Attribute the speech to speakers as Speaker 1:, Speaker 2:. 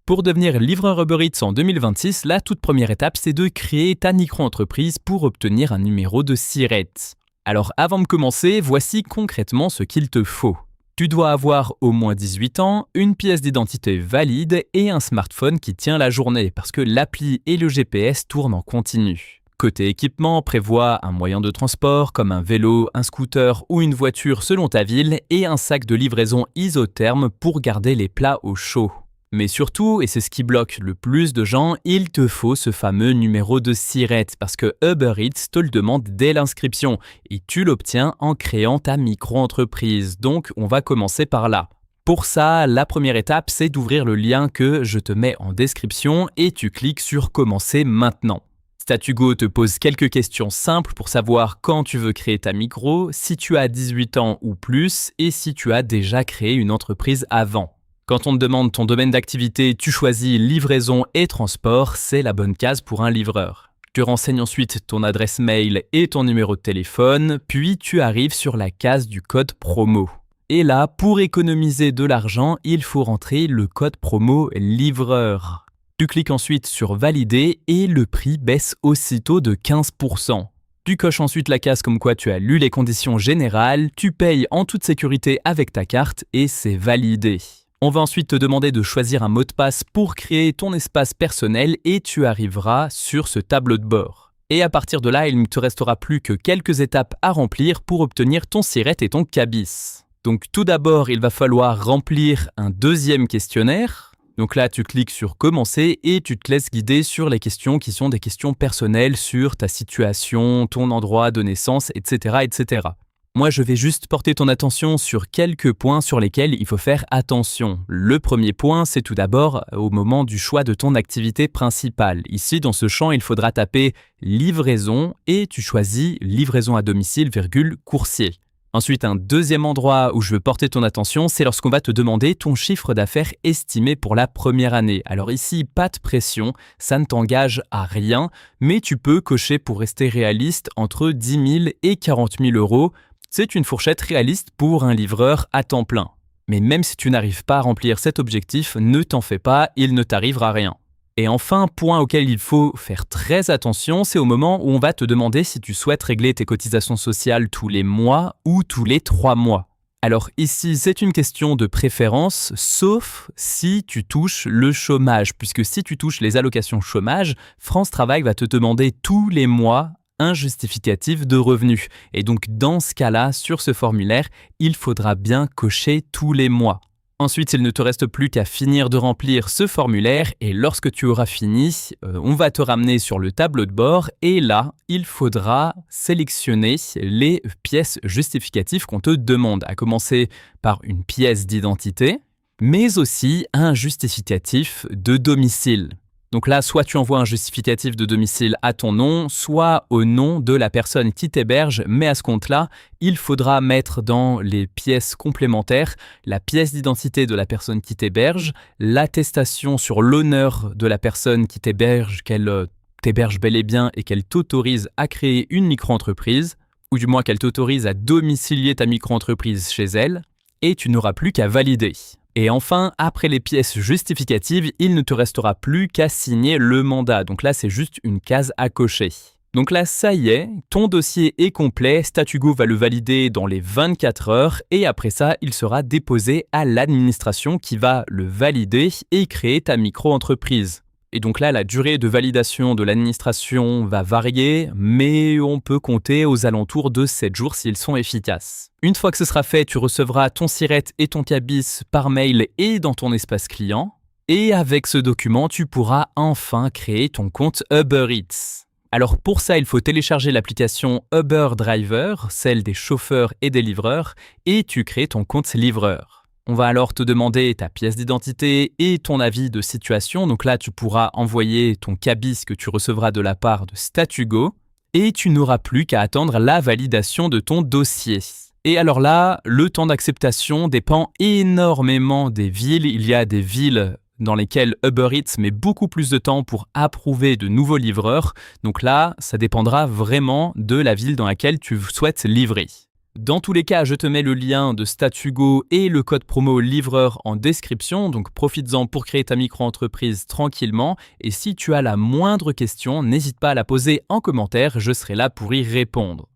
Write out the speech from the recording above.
Speaker 1: Pour devenir livreur Uber Eats en 2026, la toute première étape, c'est de créer ta micro-entreprise pour obtenir un numéro de SIRET. Alors avant de commencer, voici concrètement ce qu'il te faut. Tu dois avoir au moins 18 ans, une pièce d'identité valide et un smartphone qui tient la journée parce que l'appli et le GPS tournent en continu. Côté équipement, prévois un moyen de transport comme un vélo, un scooter ou une voiture selon ta ville et un sac de livraison isotherme pour garder les plats au chaud. Mais surtout, et c'est ce qui bloque le plus de gens, il te faut ce fameux numéro de SIRET parce que Uber Eats te le demande dès l'inscription et tu l'obtiens en créant ta micro-entreprise. Donc, on va commencer par là. Pour ça, la première étape, c'est d'ouvrir le lien que je te mets en description et tu cliques sur « Commencer maintenant ». Statugo te pose quelques questions simples pour savoir quand tu veux créer ta micro, si tu as 18 ans ou plus et si tu as déjà créé une entreprise avant. Quand on te demande ton domaine d'activité, tu choisis livraison et transport, c'est la bonne case pour un livreur. Tu renseignes ensuite ton adresse mail et ton numéro de téléphone, puis tu arrives sur la case du code promo. Et là, pour économiser de l'argent, il faut rentrer le code promo livreur. Tu cliques ensuite sur valider et le prix baisse aussitôt de 15%. Tu coches ensuite la case comme quoi tu as lu les conditions générales, tu payes en toute sécurité avec ta carte et c'est validé. On va ensuite te demander de choisir un mot de passe pour créer ton espace personnel et tu arriveras sur ce tableau de bord. Et à partir de là, il ne te restera plus que quelques étapes à remplir pour obtenir ton SIRET et ton KBIS. Donc tout d'abord, il va falloir remplir un deuxième questionnaire. Donc là, tu cliques sur « Commencer » et tu te laisses guider sur les questions qui sont des questions personnelles sur ta situation, ton endroit de naissance, etc., etc. Moi, je vais juste porter ton attention sur quelques points sur lesquels il faut faire attention. Le premier point, c'est tout d'abord au moment du choix de ton activité principale. Ici, dans ce champ, il faudra taper « Livraison » et tu choisis « Livraison à domicile, coursier ». Ensuite, un deuxième endroit où je veux porter ton attention, c'est lorsqu'on va te demander ton chiffre d'affaires estimé pour la première année. Alors ici, pas de pression, ça ne t'engage à rien, mais tu peux cocher pour rester réaliste entre 10 000 et 40 000 euros. C'est une fourchette réaliste pour un livreur à temps plein. Mais même si tu n'arrives pas à remplir cet objectif, ne t'en fais pas, il ne t'arrivera rien. Et enfin, point auquel il faut faire très attention, c'est au moment où on va te demander si tu souhaites régler tes cotisations sociales tous les mois ou tous les 3 mois. Alors ici, c'est une question de préférence, sauf si tu touches le chômage, puisque si tu touches les allocations chômage, France Travail va te demander tous les mois un justificatif de revenus. Et donc dans ce cas-là, sur ce formulaire, il faudra bien cocher tous les mois. Ensuite, il ne te reste plus qu'à finir de remplir ce formulaire et lorsque tu auras fini, on va te ramener sur le tableau de bord et là, il faudra sélectionner les pièces justificatives qu'on te demande, à commencer par une pièce d'identité, mais aussi un justificatif de domicile. Donc là, soit tu envoies un justificatif de domicile à ton nom, soit au nom de la personne qui t'héberge, mais à ce compte-là, il faudra mettre dans les pièces complémentaires la pièce d'identité de la personne qui t'héberge, l'attestation sur l'honneur de la personne qui t'héberge, qu'elle t'héberge bel et bien et qu'elle t'autorise à créer une micro-entreprise, ou du moins qu'elle t'autorise à domicilier ta micro-entreprise chez elle, et tu n'auras plus qu'à valider. Et enfin, après les pièces justificatives, il ne te restera plus qu'à signer le mandat. Donc là, c'est juste une case à cocher. Donc là, ça y est, ton dossier est complet, Statugo va le valider dans les 24 heures et après ça, il sera déposé à l'administration qui va le valider et créer ta micro-entreprise. Et donc là, la durée de validation de l'administration va varier, mais on peut compter aux alentours de 7 jours s'ils sont efficaces. Une fois que ce sera fait, tu recevras ton SIRET et ton KBIS par mail et dans ton espace client. Et avec ce document, tu pourras enfin créer ton compte Uber Eats. Alors pour ça, il faut télécharger l'application Uber Driver, celle des chauffeurs et des livreurs, et tu crées ton compte livreur. On va alors te demander ta pièce d'identité et ton avis de situation. Donc là, tu pourras envoyer ton KBIS que tu recevras de la part de Statugo et tu n'auras plus qu'à attendre la validation de ton dossier. Et alors là, le temps d'acceptation dépend énormément des villes. Il y a des villes dans lesquelles Uber Eats met beaucoup plus de temps pour approuver de nouveaux livreurs. Donc là, ça dépendra vraiment de la ville dans laquelle tu souhaites livrer. Dans tous les cas, je te mets le lien de StatUgo et le code promo livreur en description, donc profites-en pour créer ta micro-entreprise tranquillement. Et si tu as la moindre question, n'hésite pas à la poser en commentaire, je serai là pour y répondre.